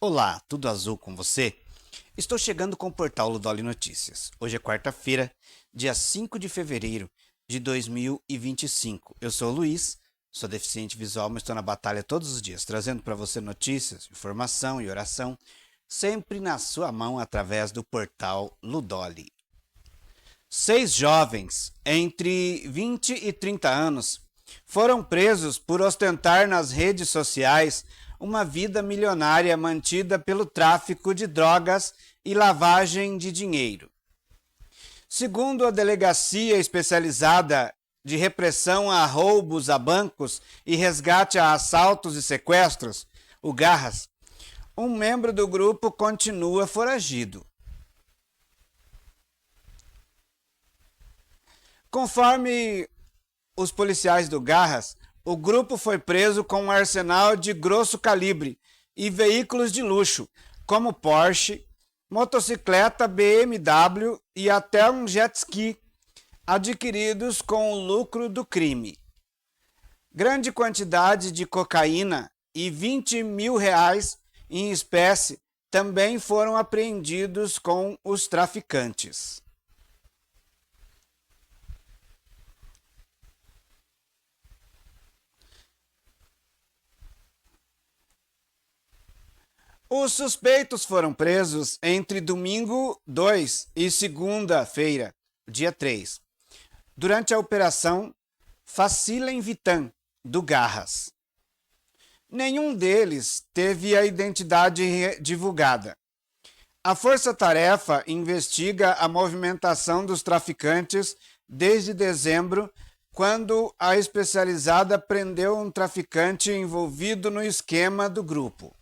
Olá, tudo azul com você? Estou chegando com o portal Ludoli Notícias. Hoje é quarta-feira, dia 5 de fevereiro de 2025. Eu sou o Luiz, sou deficiente visual, mas estou na batalha todos os dias, trazendo para você notícias, informação e oração, sempre na sua mão através do portal Ludoli. 6 jovens entre 20 e 30 anos foram presos por ostentar nas redes sociais uma vida milionária mantida pelo tráfico de drogas e lavagem de dinheiro. Segundo a Delegacia Especializada de Repressão a Roubos a Bancos e Resgate a Assaltos e Sequestros, o Garras, um membro do grupo continua foragido. Conforme os policiais do Garras, o grupo foi preso com um arsenal de grosso calibre e veículos de luxo, como Porsche, motocicleta BMW e até um jet ski, adquiridos com o lucro do crime. Grande quantidade de cocaína e R$20 mil em espécie também foram apreendidos com os traficantes. Os suspeitos foram presos entre domingo 2 e segunda-feira, dia 3, durante a operação Facilem Vitam, do Garras. Nenhum deles teve a identidade divulgada. A Força-Tarefa investiga a movimentação dos traficantes desde dezembro, quando a especializada prendeu um traficante envolvido no esquema do grupo.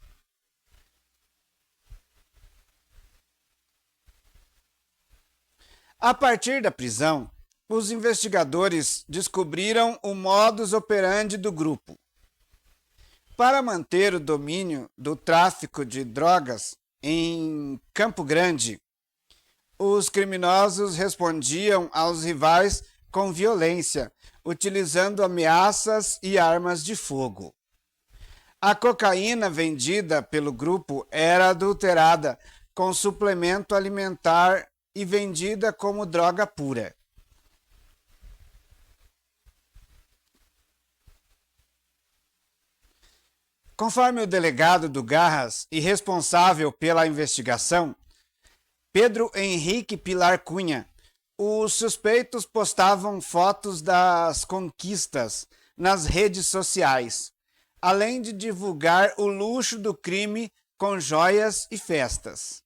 A partir da prisão, os investigadores descobriram o modus operandi do grupo. Para manter o domínio do tráfico de drogas em Campo Grande, os criminosos respondiam aos rivais com violência, utilizando ameaças e armas de fogo. A cocaína vendida pelo grupo era adulterada com suplemento alimentar e vendida como droga pura. Conforme o delegado do Garras e responsável pela investigação, Pedro Henrique Pilar Cunha, os suspeitos postavam fotos das conquistas nas redes sociais, além de divulgar o luxo do crime com joias e festas.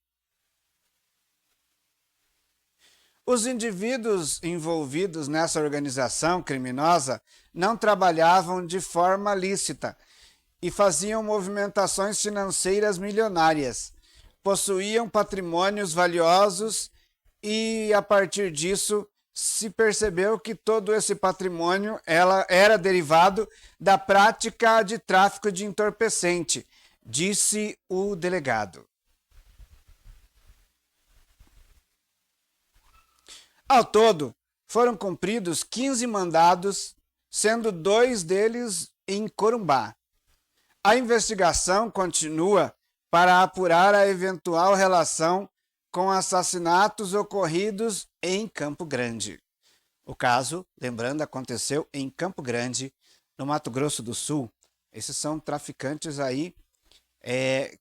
Os indivíduos envolvidos nessa organização criminosa não trabalhavam de forma lícita e faziam movimentações financeiras milionárias, possuíam patrimônios valiosos e, a partir disso, se percebeu que todo esse patrimônio era derivado da prática de tráfico de entorpecente, disse o delegado. Ao todo, foram cumpridos 15 mandados, sendo 2 deles em Corumbá. A investigação continua para apurar a eventual relação com assassinatos ocorridos em Campo Grande. O caso, lembrando, aconteceu em Campo Grande, no Mato Grosso do Sul. Esses são traficantes aí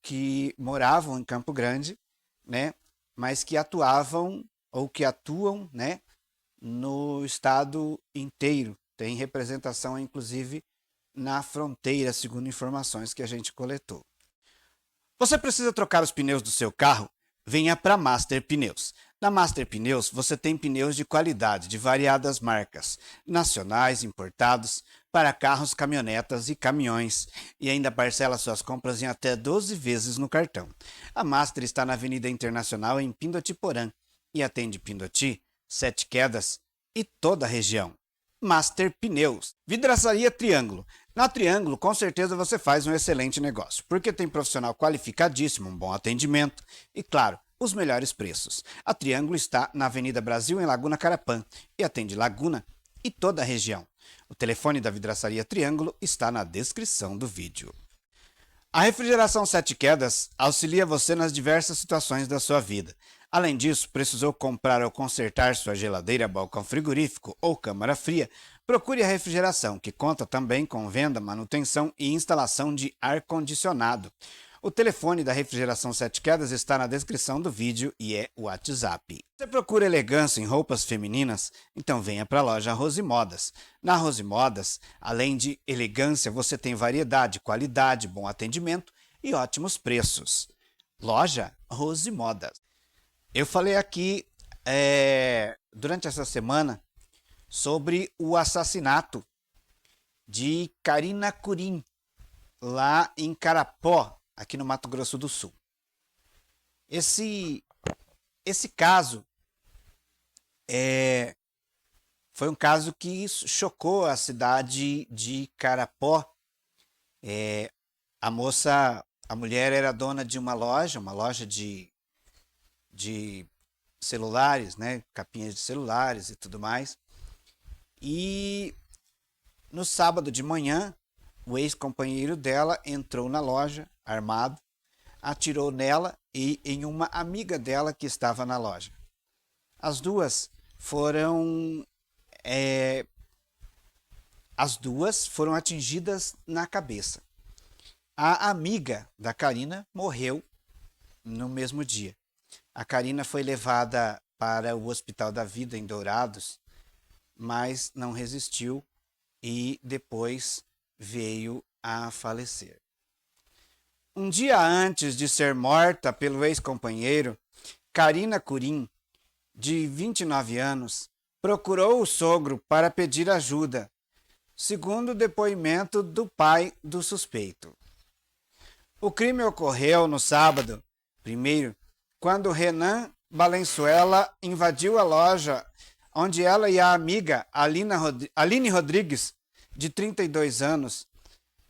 que moravam em Campo Grande, né, mas que atuavam ou que atuam, né, no estado inteiro. Tem representação, inclusive, na fronteira, segundo informações que a gente coletou. Você precisa trocar os pneus do seu carro? Venha para Master Pneus. Na Master Pneus, você tem pneus de qualidade de variadas marcas, nacionais, importados, para carros, caminhonetas e caminhões, e ainda parcela suas compras em até 12 vezes no cartão. A Master está na Avenida Internacional, em Pindotiporã, e atende Pindoti, Sete Quedas e toda a região. Master Pneus. Vidraçaria Triângulo. Na Triângulo, com certeza você faz um excelente negócio, porque tem profissional qualificadíssimo, um bom atendimento e, claro, os melhores preços. A Triângulo está na Avenida Brasil, em Laguna Carapã, e atende Laguna e toda a região. O telefone da Vidraçaria Triângulo está na descrição do vídeo. A refrigeração 7 quedas auxilia você nas diversas situações da sua vida. Além disso, precisou comprar ou consertar sua geladeira, balcão frigorífico ou câmara fria? Procure a refrigeração, que conta também com venda, manutenção e instalação de ar-condicionado. O telefone da refrigeração 7 quedas está na descrição do vídeo e é o WhatsApp. Você procura elegância em roupas femininas? Então venha para a loja Rose Modas. Na Rose Modas, além de elegância, você tem variedade, qualidade, bom atendimento e ótimos preços. Loja Rose Modas. Eu falei aqui durante essa semana sobre o assassinato de Carina Kurin, lá em Carapó, aqui no Mato Grosso do Sul. Esse caso foi um caso que chocou a cidade de Carapó. A mulher era dona de uma loja de celulares, né, capinhas de celulares e tudo mais. E no sábado de manhã, o ex-companheiro dela entrou na loja armado, atirou nela e em uma amiga dela que estava na loja. As duas foram atingidas na cabeça. A amiga da Carina morreu no mesmo dia. A Carina foi levada para o Hospital da Vida em Dourados, mas não resistiu e depois veio a falecer. Um dia antes de ser morta pelo ex-companheiro, Carina Kurin, de 29 anos, procurou o sogro para pedir ajuda, segundo o depoimento do pai do suspeito. O crime ocorreu no sábado, primeiro, quando Renan Valenzuela invadiu a loja onde ela e a amiga Aline Rodrigues, de 32 anos,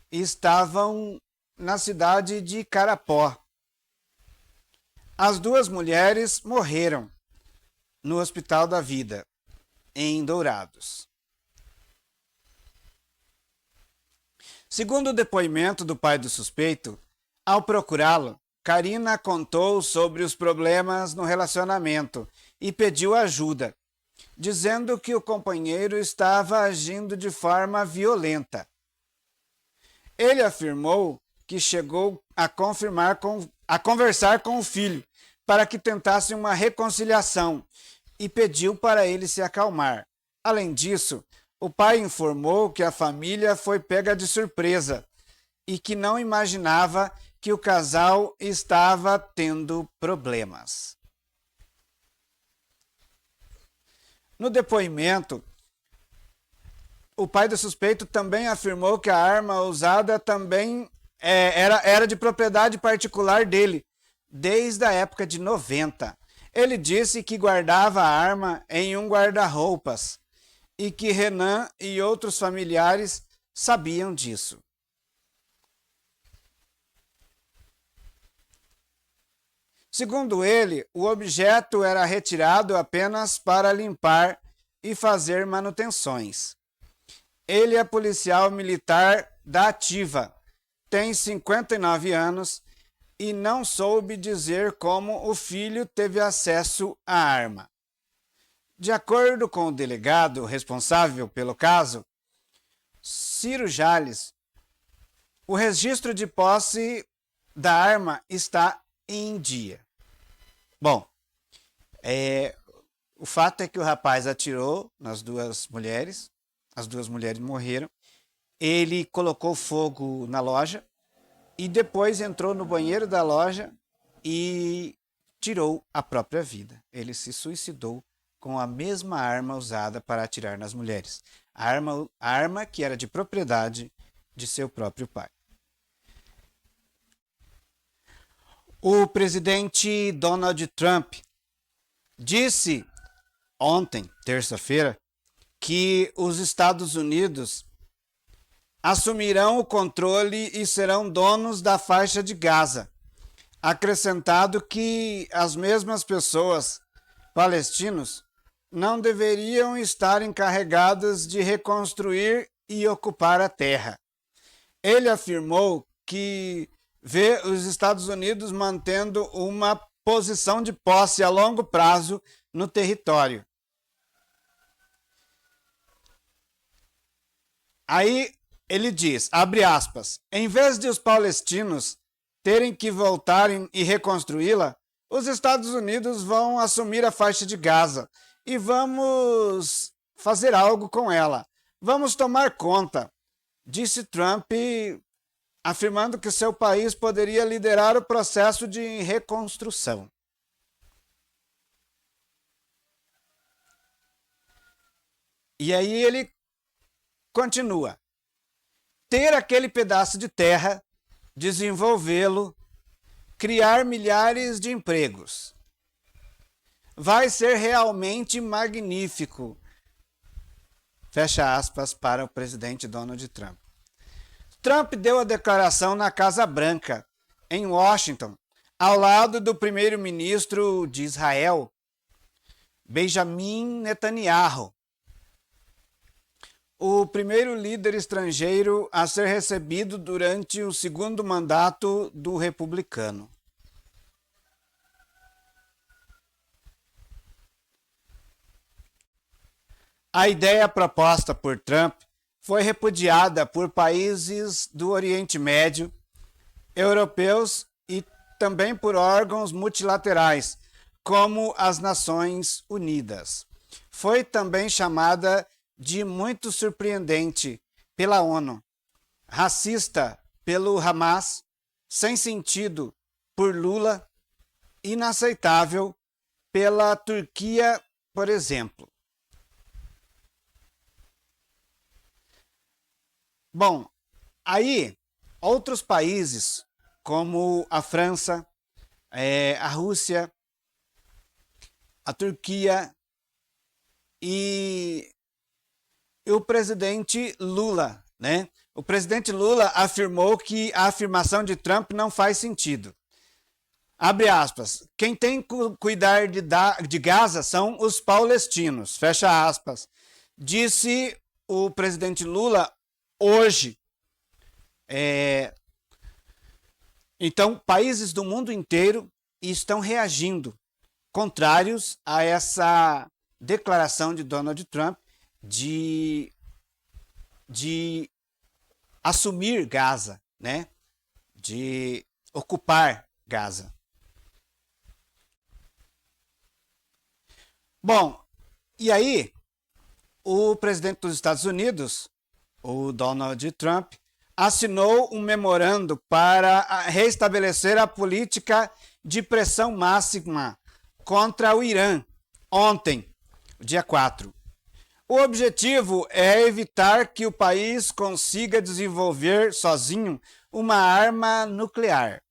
estavam na cidade de Carapó. As duas mulheres morreram no Hospital da Vida, em Dourados. Segundo o depoimento do pai do suspeito, ao procurá-lo, Carina contou sobre os problemas no relacionamento e pediu ajuda, dizendo que o companheiro estava agindo de forma violenta. Ele afirmou que chegou a conversar com o filho para que tentasse uma reconciliação e pediu para ele se acalmar. Além disso, o pai informou que a família foi pega de surpresa e que não imaginava que o casal estava tendo problemas. No depoimento, o pai do suspeito também afirmou que a arma usada também era de propriedade particular dele, desde a época de 90. Ele disse que guardava a arma em um guarda-roupas e que Renan e outros familiares sabiam disso. Segundo ele, o objeto era retirado apenas para limpar e fazer manutenções. Ele é policial militar da ativa, tem 59 anos e não soube dizer como o filho teve acesso à arma. De acordo com o delegado responsável pelo caso, Ciro Jales, o registro de posse da arma está em dia. Bom, o fato é que o rapaz atirou nas duas mulheres, as duas mulheres morreram, ele colocou fogo na loja e depois entrou no banheiro da loja e tirou a própria vida. Ele se suicidou com a mesma arma usada para atirar nas mulheres. A arma que era de propriedade de seu próprio pai. O presidente Donald Trump disse ontem, terça-feira, que os Estados Unidos assumirão o controle e serão donos da faixa de Gaza, acrescentado que as mesmas pessoas, palestinos, não deveriam estar encarregadas de reconstruir e ocupar a terra. Ele afirmou que vê os Estados Unidos mantendo uma posição de posse a longo prazo no território. Aí ele diz, abre aspas, em vez de os palestinos terem que voltar e reconstruí-la, os Estados Unidos vão assumir a faixa de Gaza e vamos fazer algo com ela. Vamos tomar conta, disse Trump, afirmando que seu país poderia liderar o processo de reconstrução. E aí ele continua. Ter aquele pedaço de terra, desenvolvê-lo, criar milhares de empregos. Vai ser realmente magnífico. Fecha aspas para o presidente Donald Trump. Trump deu a declaração na Casa Branca, em Washington, ao lado do primeiro-ministro de Israel, Benjamin Netanyahu, o primeiro líder estrangeiro a ser recebido durante o segundo mandato do republicano. A ideia proposta por Trump foi repudiada por países do Oriente Médio, europeus e também por órgãos multilaterais, como as Nações Unidas. Foi também chamada de muito surpreendente pela ONU, racista pelo Hamas, sem sentido por Lula, inaceitável pela Turquia, por exemplo. Bom, aí outros países, como a França, a Rússia, a Turquia e o presidente Lula, né? O presidente Lula afirmou que a afirmação de Trump não faz sentido. Abre aspas. Quem tem que cuidar de Gaza são os palestinos. Fecha aspas. Disse o presidente Lula hoje. Então, países do mundo inteiro estão reagindo, contrários a essa declaração de Donald Trump de assumir Gaza, né? De ocupar Gaza. Bom, e aí o presidente dos Estados Unidos, o Donald Trump, assinou um memorando para restabelecer a política de pressão máxima contra o Irã ontem, dia 4. O objetivo é evitar que o país consiga desenvolver sozinho uma arma nuclear.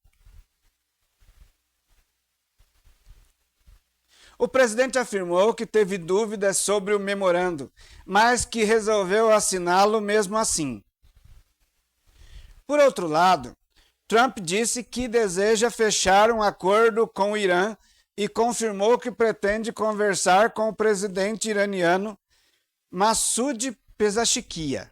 O presidente afirmou que teve dúvidas sobre o memorando, mas que resolveu assiná-lo mesmo assim. Por outro lado, Trump disse que deseja fechar um acordo com o Irã e confirmou que pretende conversar com o presidente iraniano Massoud Pezeshkian.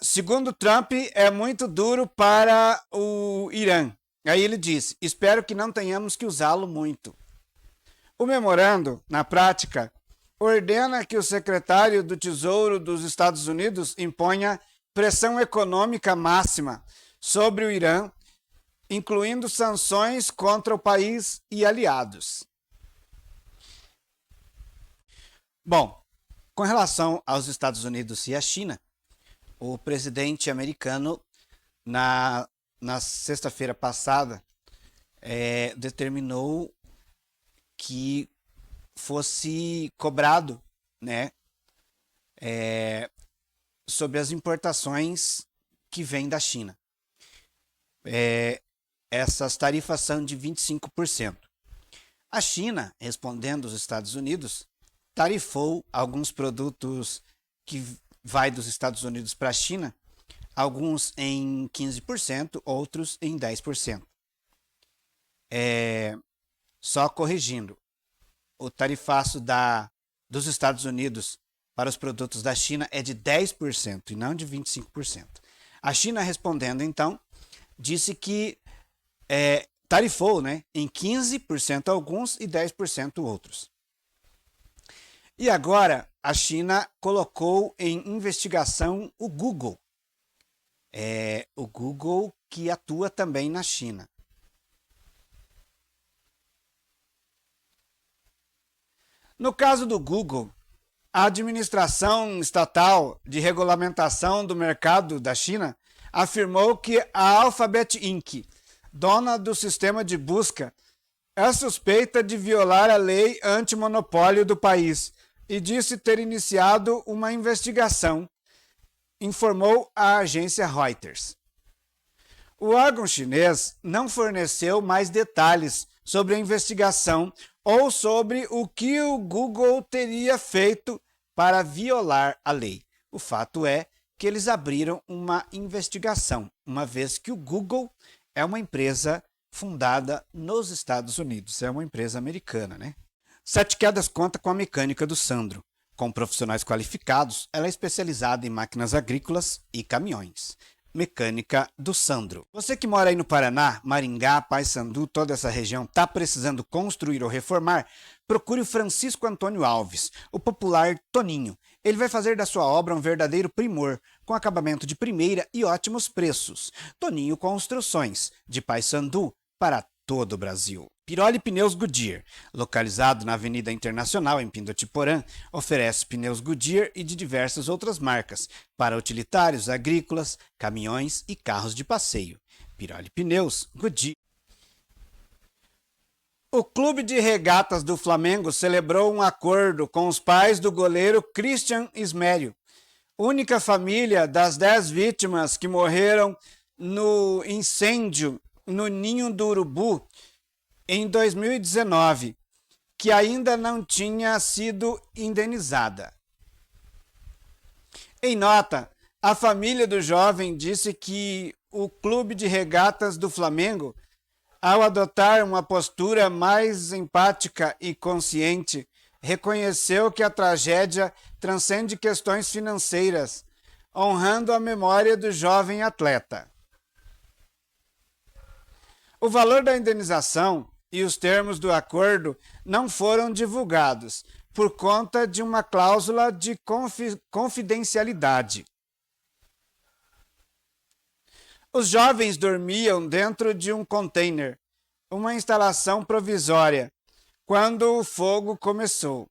Segundo Trump, é muito duro para o Irã. Aí ele disse, espero que não tenhamos que usá-lo muito. O memorando, na prática, ordena que o secretário do Tesouro dos Estados Unidos imponha pressão econômica máxima sobre o Irã, incluindo sanções contra o país e aliados. Bom, com relação aos Estados Unidos e à China, o presidente americano, na sexta-feira passada, determinou que fosse cobrado, né, sobre as importações que vêm da China. Essas tarifas são de 25%. A China, respondendo aos Estados Unidos, tarifou alguns produtos que vai dos Estados Unidos para a China, alguns em 15%, outros em 10%. Só corrigindo, o tarifaço dos Estados Unidos para os produtos da China é de 10% e não de 25%. A China, respondendo então, disse que tarifou, né, em 15% alguns e 10% outros. E agora a China colocou em investigação o Google. O Google que atua também na China. No caso do Google, a administração estatal de regulamentação do mercado da China afirmou que a Alphabet Inc., dona do sistema de busca, é suspeita de violar a lei antimonopólio do país e disse ter iniciado uma investigação, informou a agência Reuters. O órgão chinês não forneceu mais detalhes sobre a investigação ou sobre o que o Google teria feito para violar a lei. O fato é que eles abriram uma investigação, uma vez que o Google é uma empresa fundada nos Estados Unidos, é uma empresa americana, né? Sete Quedas conta com a mecânica do Sandro. Com profissionais qualificados, ela é especializada em máquinas agrícolas e caminhões. Mecânica do Sandro. Você que mora aí no Paraná, Maringá, Paysandu, toda essa região, está precisando construir ou reformar? Procure o Francisco Antônio Alves, o popular Toninho. Ele vai fazer da sua obra um verdadeiro primor, com acabamento de primeira e ótimos preços. Toninho Construções, de Paysandu para todo o Brasil. Piroli Pneus Goodyear, localizado na Avenida Internacional, em Pindotiporã, oferece pneus Goodyear e de diversas outras marcas, para utilitários, agrícolas, caminhões e carros de passeio. Piroli Pneus Goodyear. O Clube de Regatas do Flamengo celebrou um acordo com os pais do goleiro Christian Ismério, única família das 10 vítimas que morreram no incêndio no Ninho do Urubu em 2019, que ainda não tinha sido indenizada. Em nota, a família do jovem disse que o Clube de Regatas do Flamengo, ao adotar uma postura mais empática e consciente, reconheceu que a tragédia transcende questões financeiras, honrando a memória do jovem atleta. O valor da indenização e os termos do acordo não foram divulgados, por conta de uma cláusula de confidencialidade. Os jovens dormiam dentro de um container, uma instalação provisória, quando o fogo começou.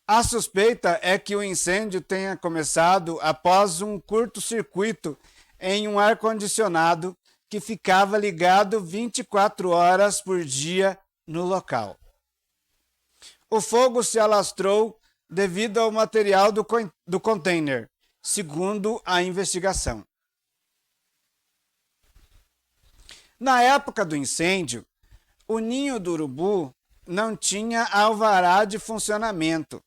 A suspeita é que o incêndio tenha começado após um curto-circuito em um ar-condicionado que ficava ligado 24 horas por dia no local. O fogo se alastrou devido ao material do container, segundo a investigação. Na época do incêndio, o Ninho do Urubu não tinha alvará de funcionamento.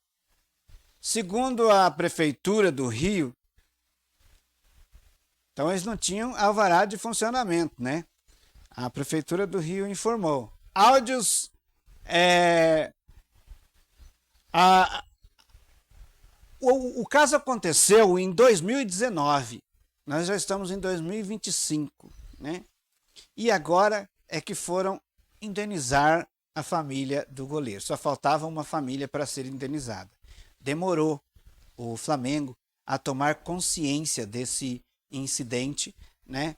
Segundo a Prefeitura do Rio, então eles não tinham alvará de funcionamento, né? A Prefeitura do Rio informou. Áudios o caso aconteceu em 2019. Nós já estamos em 2025, né? E agora é que foram indenizar a família do goleiro. Só faltava uma família para ser indenizada. Demorou o Flamengo a tomar consciência desse incidente, né?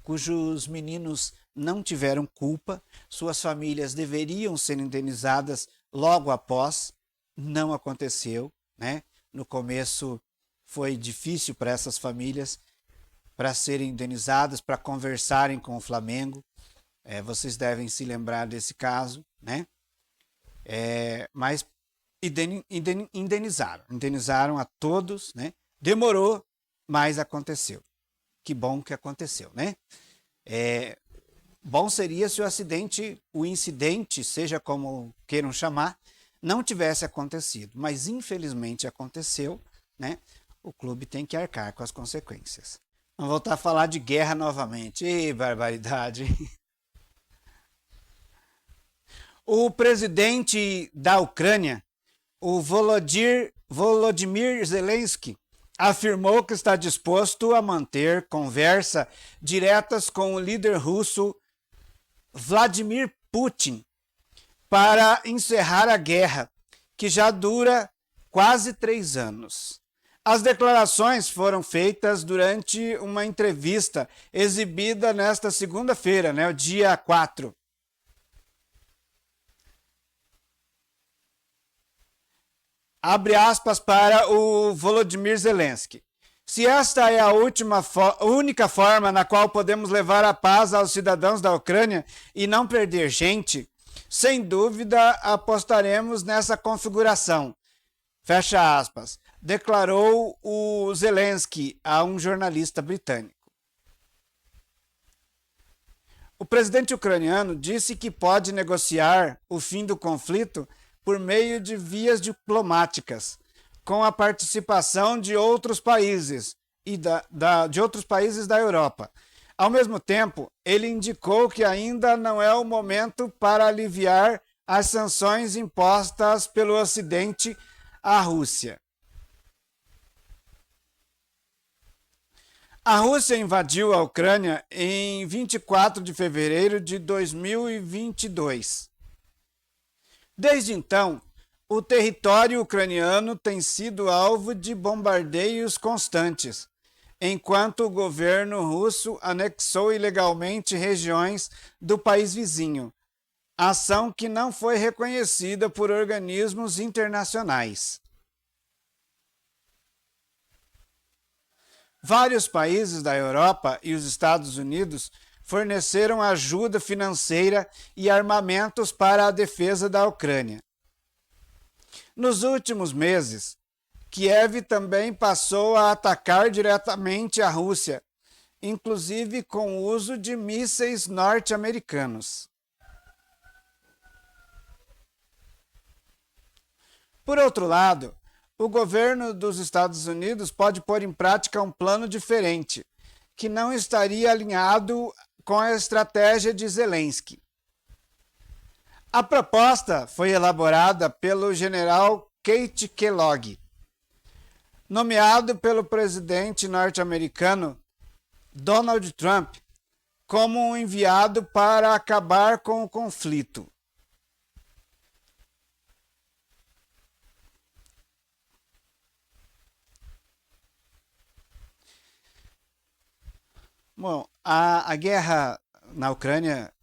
Cujos meninos não tiveram culpa, suas famílias deveriam ser indenizadas logo após, não aconteceu, né? No começo foi difícil para essas famílias para serem indenizadas, para conversarem com o Flamengo. Vocês devem se lembrar desse caso, né? Mas indenizaram a todos, né? Demorou, mas aconteceu. Que bom que aconteceu, né? Bom seria se o incidente, seja como queiram chamar, não tivesse acontecido, mas infelizmente aconteceu, né? O clube tem que arcar com as consequências. Vamos voltar a falar de guerra novamente. Ih, barbaridade! O presidente da Ucrânia o Volodymyr Zelensky afirmou que está disposto a manter conversa diretas com o líder russo Vladimir Putin para encerrar a guerra, que já dura quase 3 anos. As declarações foram feitas durante uma entrevista exibida nesta segunda-feira, o dia 4. Abre aspas para o Volodymyr Zelensky. Se esta é a única forma na qual podemos levar a paz aos cidadãos da Ucrânia e não perder gente, sem dúvida apostaremos nessa configuração. Fecha aspas. Declarou o Zelensky a um jornalista britânico. O presidente ucraniano disse que pode negociar o fim do conflito por meio de vias diplomáticas, com a participação de outros países de outros países da Europa. Ao mesmo tempo, ele indicou que ainda não é o momento para aliviar as sanções impostas pelo Ocidente à Rússia. A Rússia invadiu a Ucrânia em 24 de fevereiro de 2022. Desde então, o território ucraniano tem sido alvo de bombardeios constantes, enquanto o governo russo anexou ilegalmente regiões do país vizinho, ação que não foi reconhecida por organismos internacionais. Vários países da Europa e os Estados Unidos forneceram ajuda financeira e armamentos para a defesa da Ucrânia. Nos últimos meses, Kiev também passou a atacar diretamente a Rússia, inclusive com o uso de mísseis norte-americanos. Por outro lado, o governo dos Estados Unidos pode pôr em prática um plano diferente, que não estaria alinhado com a estratégia de Zelensky. A proposta foi elaborada pelo general Keith Kellogg, nomeado pelo presidente norte-americano Donald Trump como um enviado para acabar com o conflito. Bom, a guerra na Ucrânia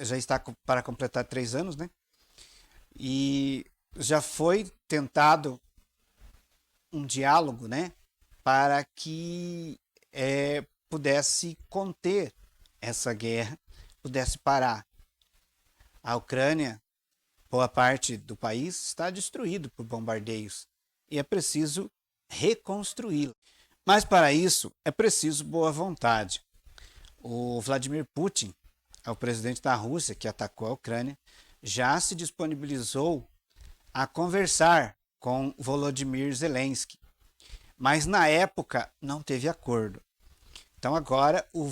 já está para completar 3 anos, né? E já foi tentado um diálogo, né? Para que pudesse conter essa guerra, pudesse parar. A Ucrânia, boa parte do país, está destruído por bombardeios e é preciso reconstruí-lo. Mas para isso é preciso boa vontade. O Vladimir Putin, o presidente da Rússia que atacou a Ucrânia, já se disponibilizou a conversar com Volodymyr Zelensky, mas na época não teve acordo. Então agora o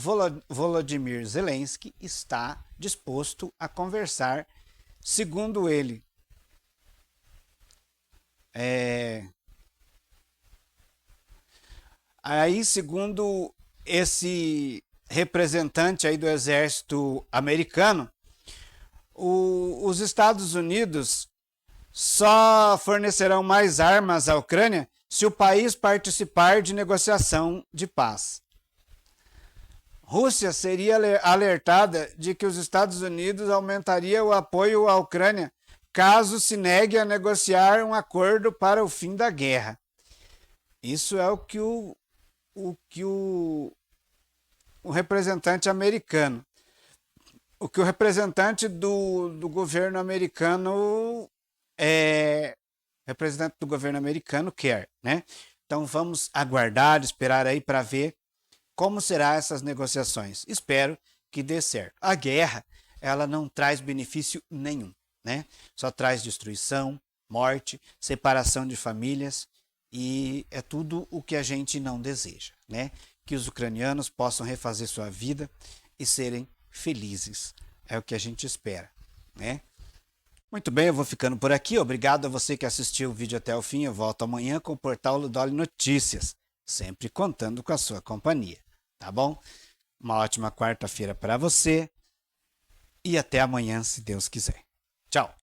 Volodymyr Zelensky está disposto a conversar, segundo ele. Aí, segundo esse representante aí do exército americano, os Estados Unidos só fornecerão mais armas à Ucrânia se o país participar de negociação de paz. Rússia seria alertada de que os Estados Unidos aumentaria o apoio à Ucrânia caso se negue a negociar um acordo para o fim da guerra. Isso é o que o representante americano, o que o representante do governo americano representante do governo americano quer, né? Então vamos aguardar, esperar aí para ver como serão essas negociações. Espero que dê certo. A guerra, ela não traz benefício nenhum, né? Só traz destruição, morte, separação de famílias e é tudo o que a gente não deseja, né? Que os ucranianos possam refazer sua vida e serem felizes. É o que a gente espera, né? Muito bem, eu vou ficando por aqui. Obrigado a você que assistiu o vídeo até o fim. Eu volto amanhã com o portal Ludoli Notícias, sempre contando com a sua companhia, tá bom? Uma ótima quarta-feira para você e até amanhã, se Deus quiser. Tchau!